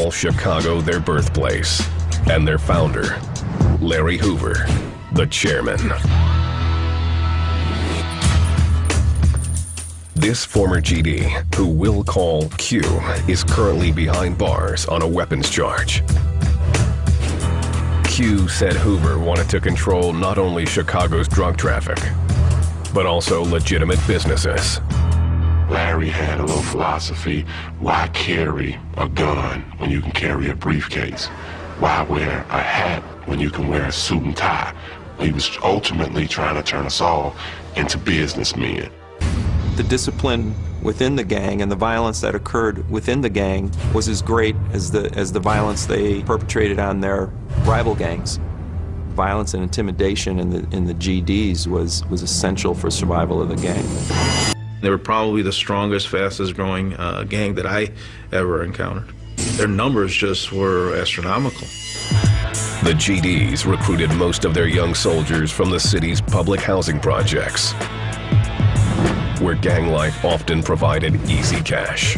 call Chicago their birthplace, and their founder, Larry Hoover, the chairman. This former GD, who we'll call Q, is currently behind bars on a weapons charge. Q said Hoover wanted to control not only Chicago's drug traffic, but also legitimate businesses. Larry had a little philosophy: why carry a gun when you can carry a briefcase? Why wear a hat when you can wear a suit and tie? He was ultimately trying to turn us all into businessmen. The discipline within the gang and the violence that occurred within the gang was as great as the violence they perpetrated on their rival gangs. Violence and intimidation in the GDs was essential for survival of the gang. They were probably the strongest, fastest growing gang that I ever encountered. Their numbers just were astronomical. The GDs recruited most of their young soldiers from the city's public housing projects, where gang life often provided easy cash.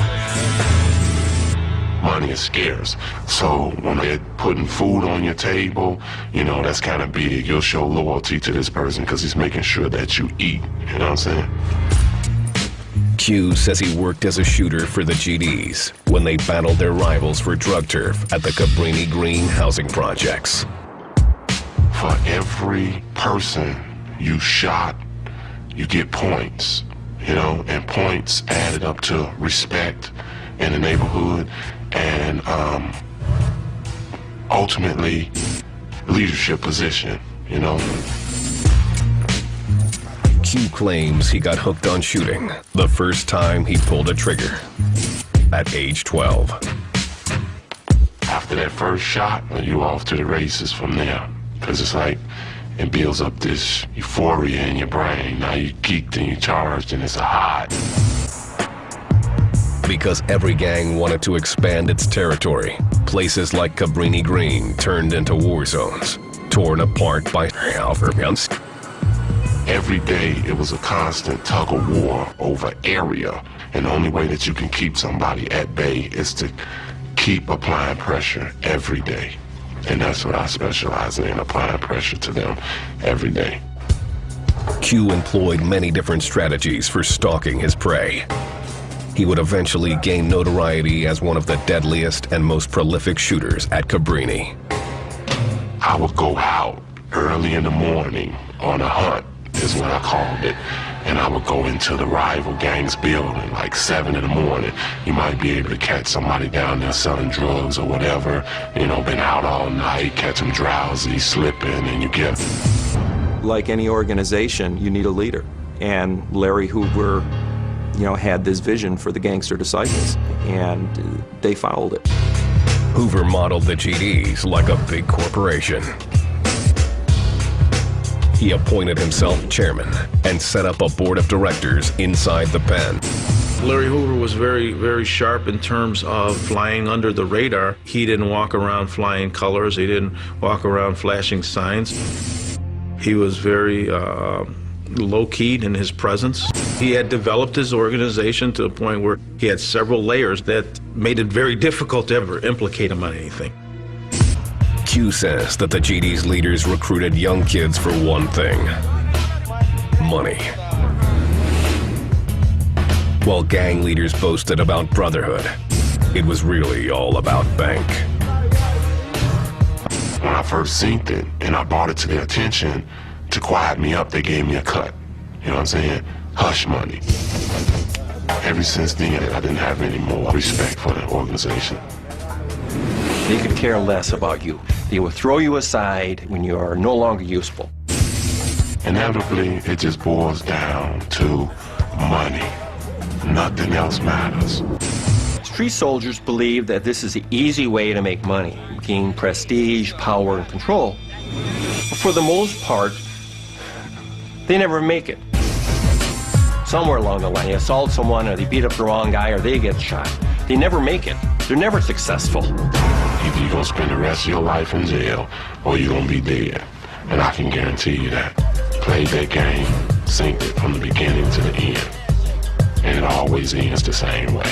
Money is scarce, so when they're putting food on your table, you know, that's kind of big. You'll show loyalty to this person because he's making sure that you eat, you know what I'm saying? Q says he worked as a shooter for the GDs when they battled their rivals for drug turf at the Cabrini Green housing projects. For every person you shot, you get points, you know, and points added up to respect in the neighborhood and ultimately leadership position, you know. Q claims he got hooked on shooting the first time he pulled a trigger at age 12. After that first shot, you off to the races from there, because it's like it builds up this euphoria in your brain. Now you geeked and you charged and it's a high. Because every gang wanted to expand its territory, places like Cabrini Green turned into war zones, torn apart by guns. Every day it was a constant tug of war over area, and the only way that you can keep somebody at bay is to keep applying pressure every day. And that's what I specialize in, applying pressure to them every day. Q employed many different strategies for stalking his prey. He would eventually gain notoriety as one of the deadliest and most prolific shooters at Cabrini. I would go out early in the morning on a hunt, is what I called it. And I would go into the rival gang's building, like 7 in the morning. You might be able to catch somebody down there selling drugs or whatever, you know, been out all night, catch them drowsy, slipping, and you get... Like any organization, you need a leader. And Larry Hoover, you know, had this vision for the gangster disciples, and they followed it. Hoover modeled the GDs like a big corporation. He appointed himself chairman and set up a board of directors inside the pen. Larry Hoover was very, very sharp in terms of flying under the radar. He didn't walk around flying colors. He didn't walk around flashing signs. He was very low-keyed in his presence. He had developed his organization to a point where he had several layers that made it very difficult to ever implicate him on anything. Q says that the GD's leaders recruited young kids for one thing: money. While gang leaders boasted about brotherhood, it was really all about bank. When I first synced it and I brought it to their attention to quiet me up, they gave me a cut. You know what I'm saying? Hush money. Ever since then, I didn't have any more respect for the organization. They could care less about you. They will throw you aside when you are no longer useful. Inevitably, it just boils down to money. Nothing else matters. Street soldiers believe that this is the easy way to make money, gain prestige, power, and control. But for the most part, they never make it. Somewhere along the line, they assault someone, or they beat up the wrong guy, or they get shot. They never make it. They're never successful. Either you're gonna spend the rest of your life in jail, or you're gonna be dead. And I can guarantee you that. Played that game, synced it from the beginning to the end. And it always ends the same way.